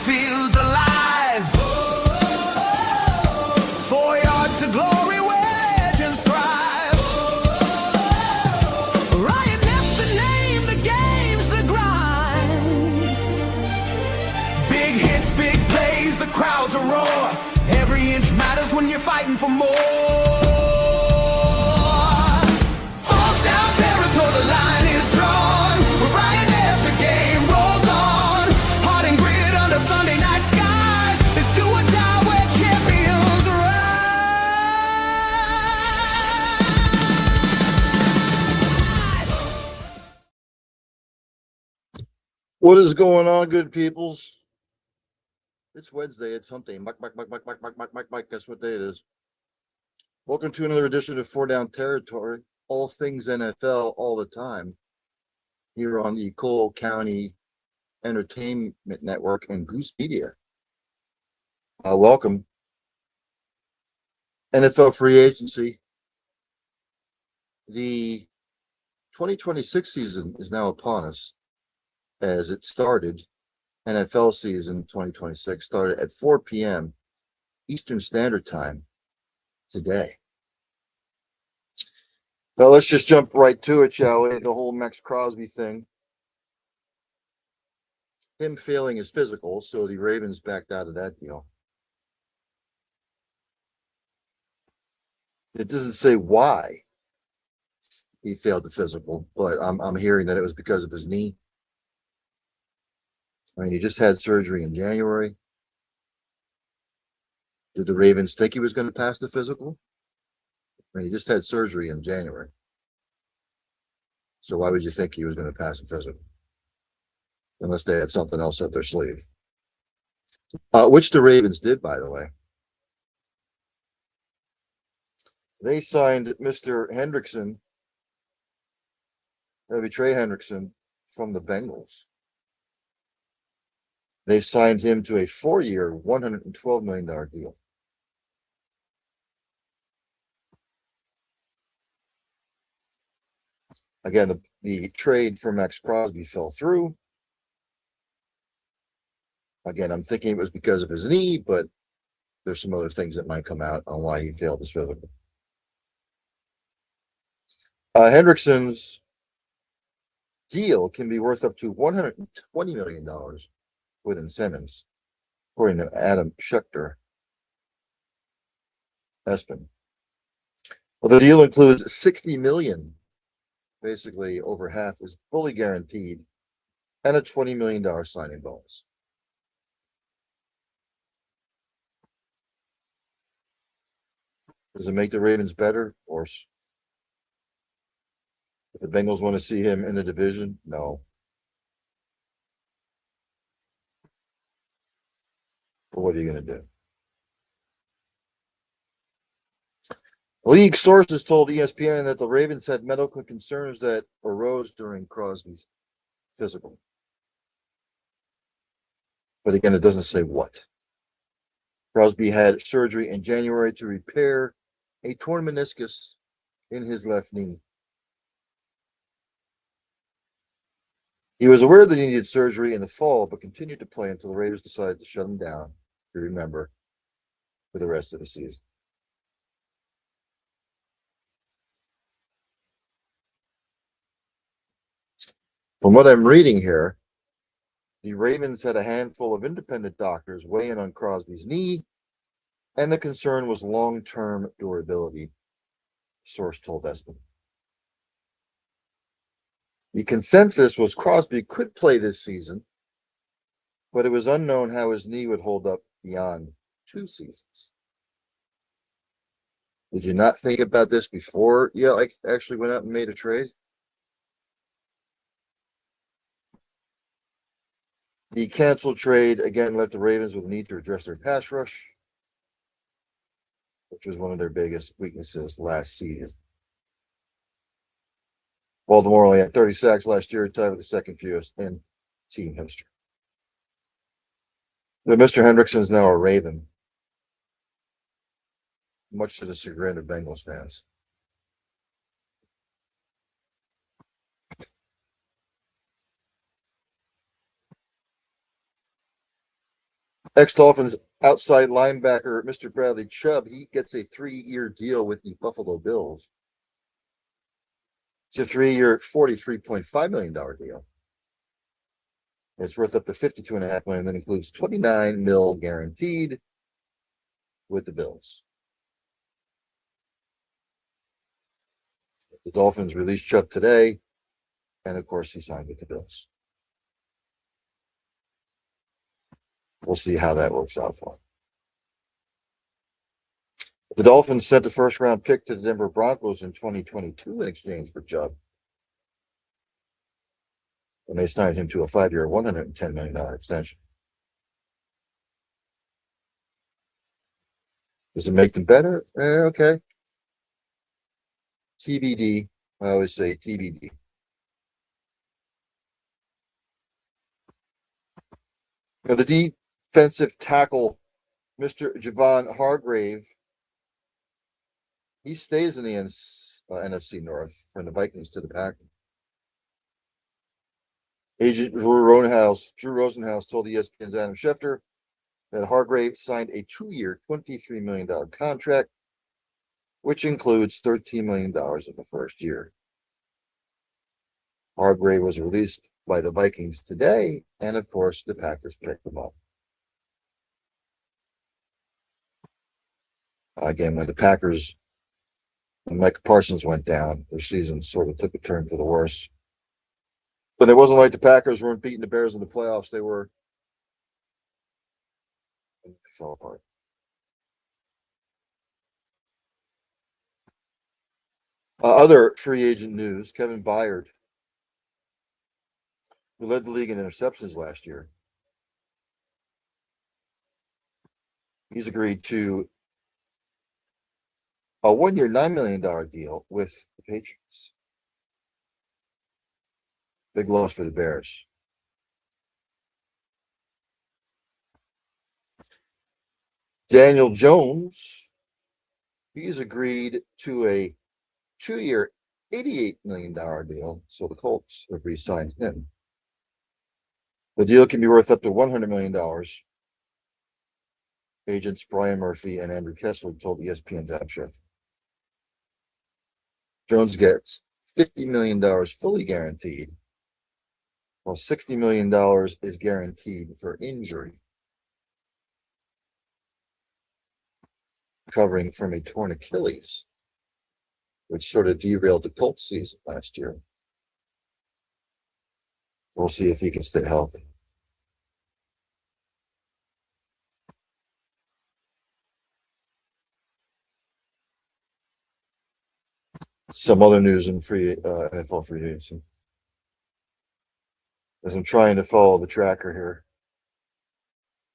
field's alive. 4 yards to glory where legends thrive. Ryan F's the name, the game's the grind. Big hits, big plays, the crowds a roar. Every inch matters when you're fighting for more. Fourth down territory, the line is drawn. With Ryan F, the game rolls on. Heart and grit under Sunday night skies. It's do or die where champions rise. What is going on, good peoples? It's Wednesday. It's hump day. Mike. Guess what day it is? Welcome to another edition of Four Down Territory. All things NFL all the time. Here on the Cole County Entertainment Network and Goose Media. Welcome. NFL free agency. The 2026 season is now upon us, as it started. NFL season 2026 started at 4 p.m. Eastern Standard Time today. Now let's just jump right to it, shall we? The whole Max Crosby thing. Him failing his physical, so the Ravens backed out of that deal. It doesn't say why he failed the physical, but I'm hearing that it was because of his knee. I mean, he just had surgery in January. Did the Ravens think he was going to pass the physical? I mean, he just had surgery in January. So why would you think he was going to pass the physical? Unless they had something else up their sleeve. Which the Ravens did, by the way. They signed Mr. Hendrickson, Trey Hendrickson, from the Bengals. They've signed him to a 4-year, $112 million deal. Again, the trade for Max Crosby fell through. Again, I'm thinking it was because of his knee, but there's some other things that might come out on why he failed his physical. Hendrickson's deal can be worth up to $120 million with incentives, according to Adam Schefter. Espen. Well, the deal includes $60 million, basically over half is fully guaranteed, and a $20 million signing bonus. Does it make the Ravens better? Of course. If the Bengals want to see him in the division, no. But what are you going to do? League sources told ESPN that the Ravens had medical concerns that arose during Crosby's physical. But again, it doesn't say what. Crosby had surgery in January to repair a torn meniscus in his left knee. He was aware that he needed surgery in the fall, but continued to play until the Raiders decided to shut him down, if you remember, for the rest of the season. From what I'm reading here, the Ravens had a handful of independent doctors weigh in on Crosby's knee, and the concern was long-term durability, source told Espen. The consensus was Crosby could play this season, but it was unknown how his knee would hold up beyond 2 seasons. Did you not think about this before you actually went out and made a trade? The canceled trade, again, left the Ravens with a need to address their pass rush, which was one of their biggest weaknesses last season. Baltimore only had 30 sacks last year, tied with the second fewest in team history. But Mr. Hendrickson is now a Raven, much to the chagrin of Bengals fans. Ex-Dolphins outside linebacker Mr. Bradley Chubb, he gets a 3-year deal with the Buffalo Bills. It's a 3-year, $43.5 million deal. It's worth up to $52.5 million. That includes $29 million guaranteed with the Bills. The Dolphins released Chubb today, and of course, he signed with the Bills. We'll see how that works out for him. The Dolphins sent a first-round pick to the Denver Broncos in 2022 in exchange for Chubb. And they signed him to a 5-year, $110 million extension. Does it make them better? Okay. TBD. I always say TBD. Now, the defensive tackle, Mr. Javon Hargrave, he stays in the NFC North from the Vikings to the Packers. Agent Drew Rosenhaus told ESPN's Adam Schefter that Hargrave signed a 2-year, $23 million contract, which includes $13 million in the first year. Hargrave was released by the Vikings today, and of course, the Packers picked him up. Again, when Micah Parsons went down, their season sort of took a turn for the worse. But it wasn't like the Packers weren't beating the Bears in the playoffs. They were. They fell apart. Other free agent news, Kevin Byard, who led the league in interceptions last year, he's agreed to a 1-year, $9 million deal with the Patriots. Big loss for the Bears. Daniel Jones, he's agreed to a 2-year, $88 million deal, so the Colts have re-signed him. The deal can be worth up to $100 million. Agents Brian Murphy and Andrew Kessler told ESPN's Adam Schefter. Jones gets $50 million fully guaranteed, while $60 million is guaranteed for injury, covering from a torn Achilles, which sort of derailed the Colts season last year. We'll see if he can stay healthy. Some other news in NFL free agency. As I'm trying to follow the tracker here,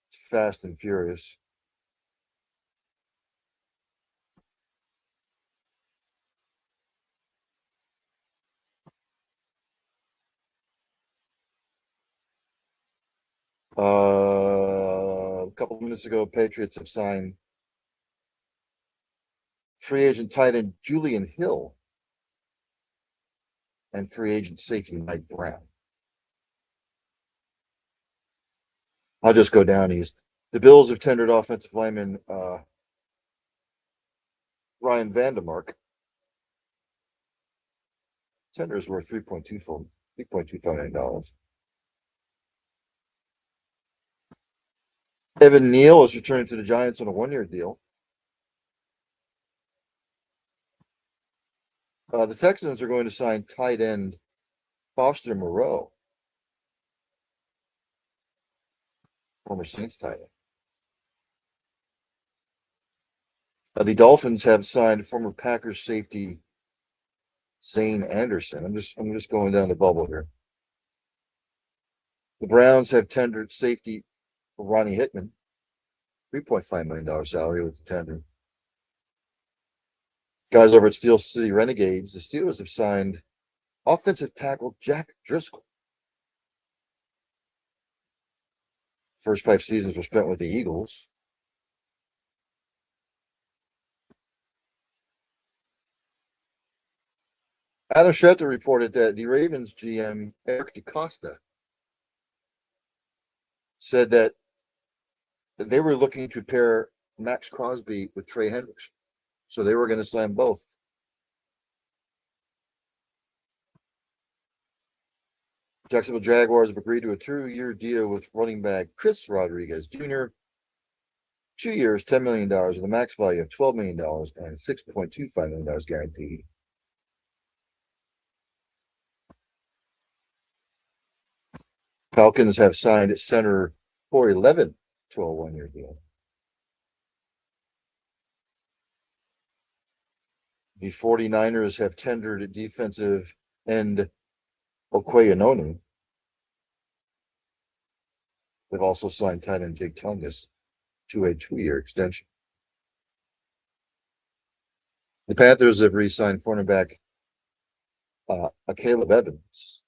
it's fast and furious. A couple of minutes ago, Patriots have signed free agent tight end Julian Hill and free agent safety Mike Brown. I'll just go down east. The Bills have tendered offensive lineman Ryan Vandermark. Tender is worth $3.25 million. Evan Neal is returning to the Giants on a 1-year deal. The Texans are going to sign tight end Foster Moreau, former Saints tight end. The Dolphins have signed former Packers safety Zane Anderson. I'm just going down the bubble here. The Browns have tendered safety Ronnie Hickman, $3.5 million salary with the tender. Guys over at Steel City Renegades, the Steelers have signed offensive tackle Jack Driscoll. First 5 seasons were spent with the Eagles. Adam Schefter reported that the Ravens GM, Eric DeCosta, said that They were looking to pair Max Crosby with Trey Hendricks. So they were going to sign both. Jacksonville Jaguars have agreed to a 2-year deal with running back Chris Rodriguez Jr. 2 years, $10 million, with a max value of $12 million and $6.25 million guaranteed. Falcons have signed center Corey Levin to a 1-year deal. The 49ers have tendered defensive end Okoye. They've also signed tight end Jake Tungus to a 2-year extension. The Panthers have re-signed cornerback Caleb Evans.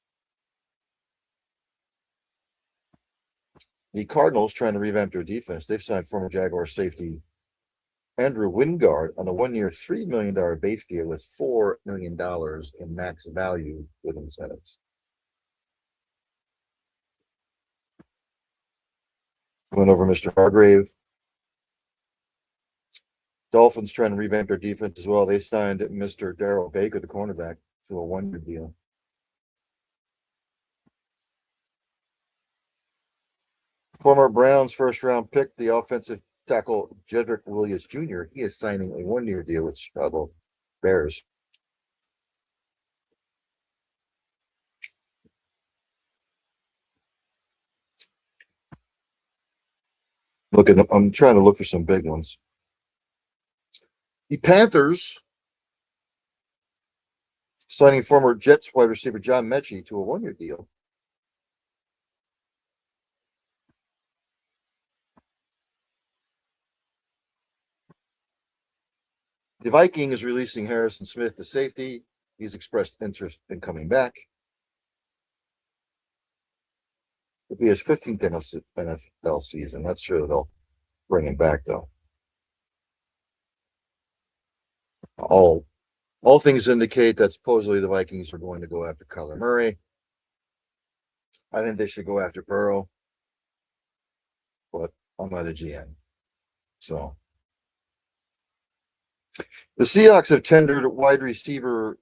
The Cardinals trying to revamp their defense. They've signed former Jaguar safety Andrew Wingard on a 1-year, $3 million base deal with $4 million in max value with incentives. Went over Mr. Hargrave. Dolphins trying to revamp their defense as well. They signed Mr. Darrell Baker, the cornerback, to a 1-year deal. Former Browns first-round pick, the offensive tackle Jedrick Williams Jr. He is signing a 1-year deal with Chicago Bears. I'm trying to look for some big ones. The Panthers signing former Jets wide receiver John Mechie to a 1-year deal. The Vikings releasing Harrison Smith, the safety. He's expressed interest in coming back. It'll be his 15th NFL season. Not sure they'll bring him back, though. All things indicate that supposedly the Vikings are going to go after Kyler Murray. I think they should go after Burrow, but I'm not a GM. So the Seahawks have tendered wide receiver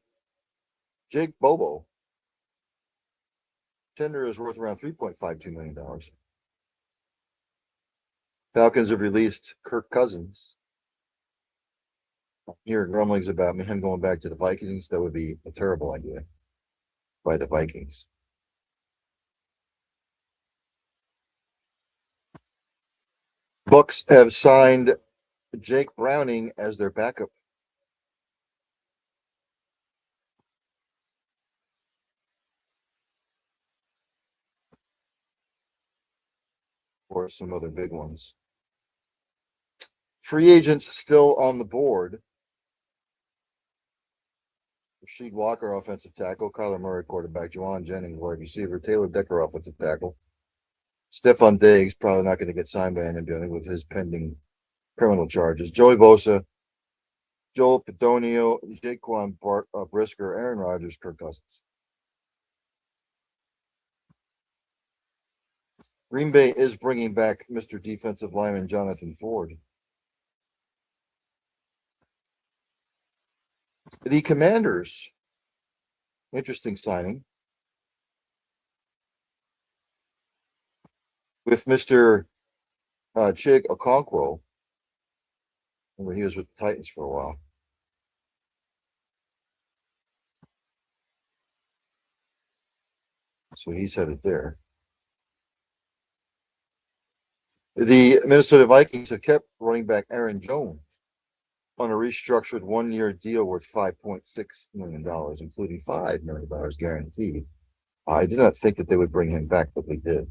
Jake Bobo. Tender is worth around $3.52 million. Falcons have released Kirk Cousins. Hearing grumblings about him going back to the Vikings. That would be a terrible idea by the Vikings. Bucks have signed Jake Browning as their backup. Or some other big ones. Free agents still on the board. Rasheed Walker, offensive tackle. Kyler Murray, quarterback. Juwan Jennings, wide receiver. Taylor Decker, offensive tackle. Stephon Diggs, probably not going to get signed by anybody with his pending criminal charges. Joey Bosa, Joel Pedonio, Jaquan Brisker, Aaron Rodgers, Kirk Cousins. Green Bay is bringing back Mr. Defensive lineman Jonathan Ford. The Commanders, interesting signing with Mr. Chig Okonkwo. Remember, he was with the Titans for a while. So he's headed there. The Minnesota Vikings have kept running back Aaron Jones on a restructured 1-year deal worth $5.6 million, including $5 million guaranteed. I did not think that they would bring him back, but they did.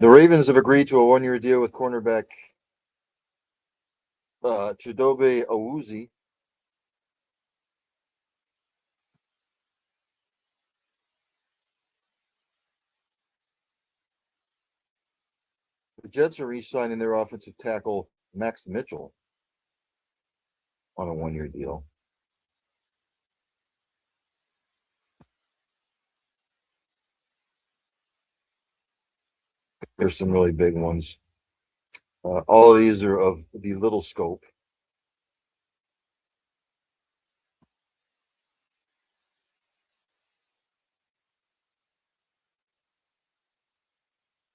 The Ravens have agreed to a 1-year deal with cornerback Chidobe Awuzie. The Jets are re-signing their offensive tackle Max Mitchell on a 1-year deal. There's some really big ones. All of these are of the little scope.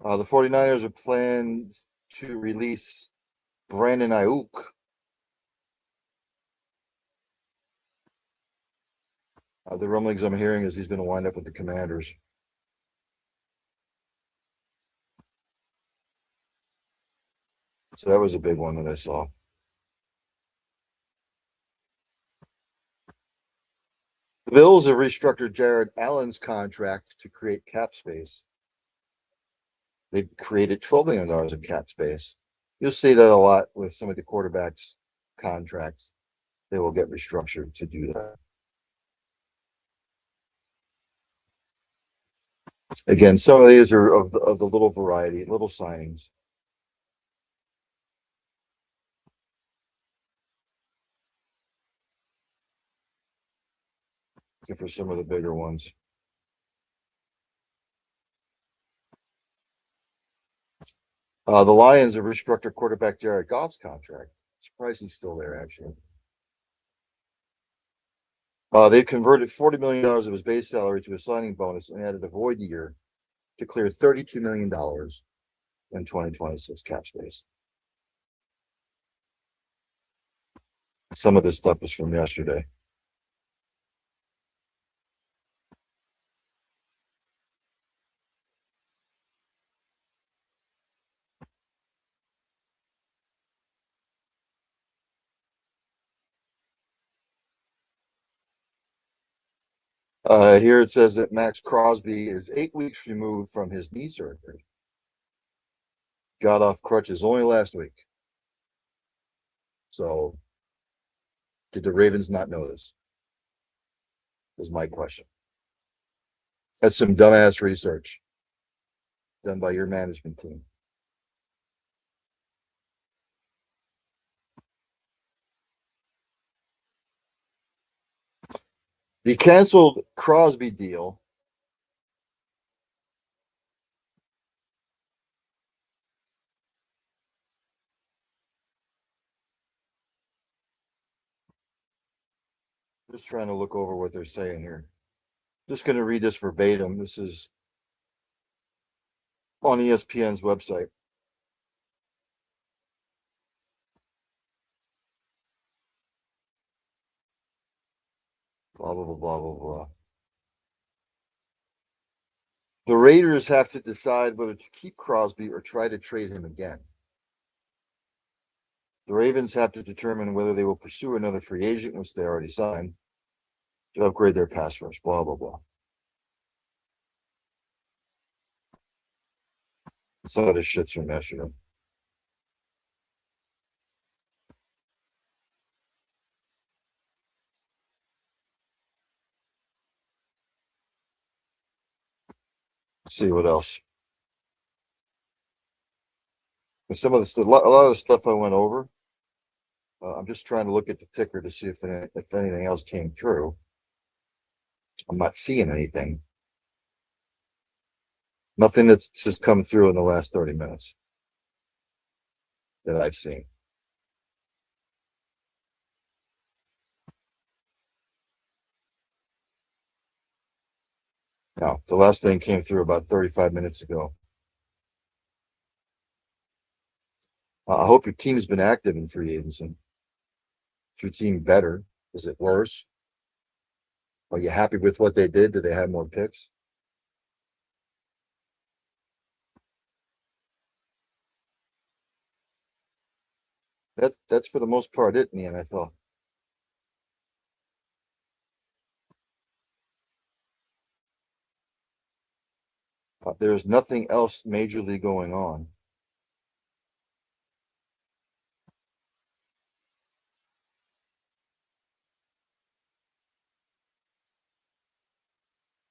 The 49ers are planned to release Brandon Ayuk. The rumblings I'm hearing is he's going to wind up with the Commanders. So that was a big one that I saw. The Bills have restructured Jared Allen's contract to create cap space. They created $12 million of cap space. You'll see that a lot with some of the quarterbacks' contracts. They will get restructured to do that. Again, some of these are of the little variety, little signings. Looking for some of the bigger ones. The Lions have restructured quarterback Jared Goff's contract. Surprised he's still there, actually. They've converted $40 million of his base salary to a signing bonus and added a void year to clear $32 million in 2026 cap space. Some of this stuff is from yesterday. Here it says that Max Crosby is 8 weeks removed from his knee surgery. Got off crutches only last week. So, did the Ravens not know this? Is my question. That's some dumbass research done by your management team. The canceled Crosby deal just trying to look over what they're saying here. Just going to read this verbatim. This is on ESPN's website. Blah, blah, blah, blah, blah, blah. The Raiders have to decide whether to keep Crosby or try to trade him again. The Ravens have to determine whether they will pursue another free agent, which they already signed, to upgrade their pass rush, blah, blah, blah. Some of this shit's from yesterday. See what else. And some of the a lot of the stuff I went over. I'm just trying to look at the ticker to see if anything else came through. I'm not seeing anything. Nothing that's just come through in the last 30 minutes that I've seen. Now, the last thing came through about 35 minutes ago. I hope your team has been active in free agency. Is your team better? Is it worse? Are you happy with what they did? Do they have more picks? That's for the most part it in the NFL. There's nothing else majorly going on.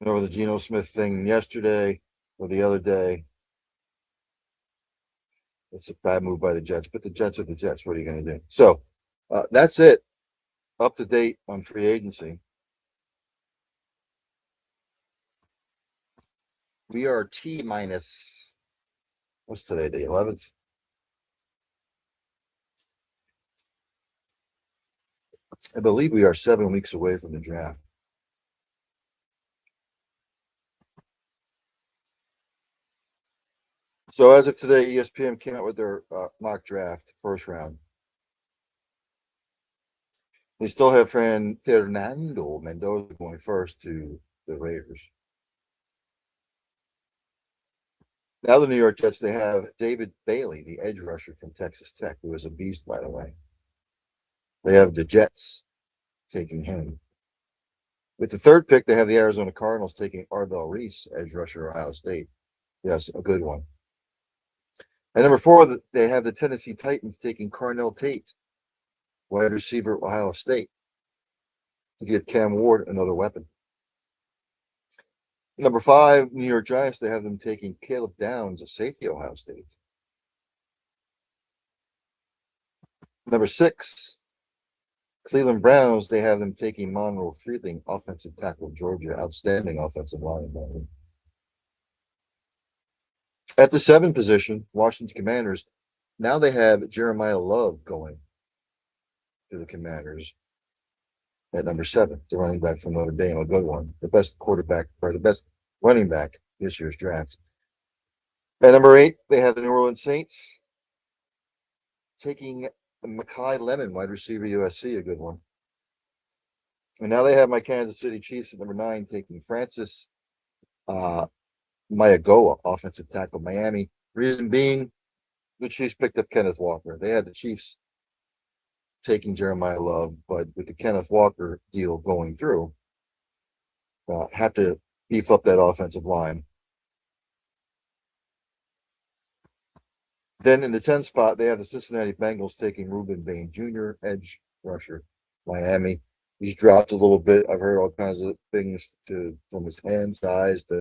You know, the Geno Smith thing yesterday or the other day. It's a bad move by the Jets, but the Jets are the Jets. What are you going to do? So that's it. Up to date on free agency. We are T minus What's today? The 11th. I believe we are 7 weeks away from the draft. So as of today, ESPN came out with their mock draft first round. They still have Fernando Mendoza going first to the Raiders. Now the New York Jets, they have David Bailey, the edge rusher from Texas Tech, who is a beast, by the way. They have the Jets taking him. With the third pick, they have the Arizona Cardinals taking Arvell Reese, edge rusher, Ohio State. Yes, a good one. And number 4, they have the Tennessee Titans taking Carnell Tate, wide receiver, Ohio State, to give Cam Ward another weapon. Number 5, New York Giants, they have them taking Caleb Downs, a safety, Ohio State. Number 6, Cleveland Browns, they have them taking Monroe Freeling, offensive tackle, Georgia, outstanding offensive lineman. At the 7 position, Washington Commanders, now they have Jeremiah Love going to the Commanders at number 7, the running back from Notre Dame, a good one, the best quarterback or the best running back this year's draft. At number 8, they have the New Orleans Saints taking Mekhi Lemon, wide receiver, USC, a good one. And now they have my Kansas City Chiefs at number 9 taking Francis Mayagoa, offensive tackle, Miami. Reason being, the Chiefs picked up Kenneth Walker. They had the Chiefs taking Jeremiah Love, but with the Kenneth Walker deal going through, have to beef up that offensive line. Then in the 10th spot, they have the Cincinnati Bengals taking Reuben Bain Jr., edge rusher, Miami. He's dropped a little bit. I've heard all kinds of things from his hand size to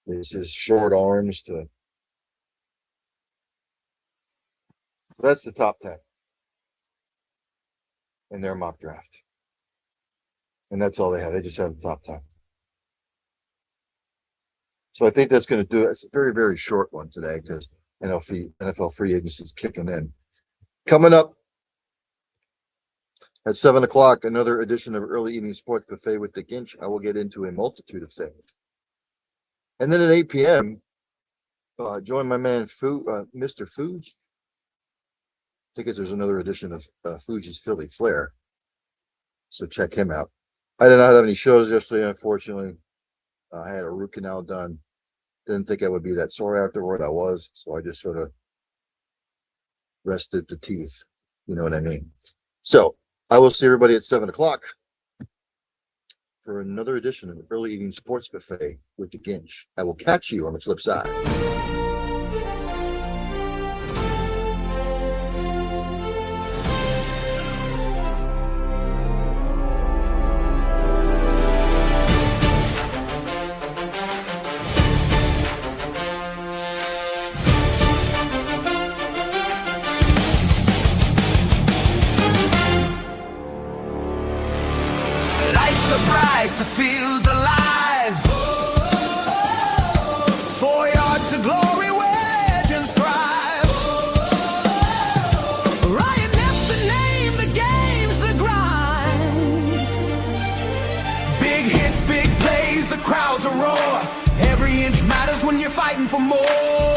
his short arms to. That's the top 10 in their mock draft. And that's all they have. They just have the top 10. So I think that's going to do it. It's a very, very short one today because NFL free agency is kicking in. Coming up at 7 o'clock, another edition of Early Evening Sports Buffet with the Ginch. I will get into a multitude of things. And then at 8 p.m., join my man, Mr. Fuji. I think there's another edition of Fuji's Philly Flair. So check him out. I did not have any shows yesterday, unfortunately. I had a root canal done. Didn't think I would be that sore afterward. I was. So I just sort of rested the teeth. You know what I mean? So I will see everybody at 7 o'clock for another edition of the Early Evening Sports Buffet with the Ginch. I will catch you on the flip side. The field's alive. 4 yards to glory where legends thrive. Ryan Neff's the name, the game's the grind. Big hits, big plays, the crowds a roar. Every inch matters when you're fighting for more.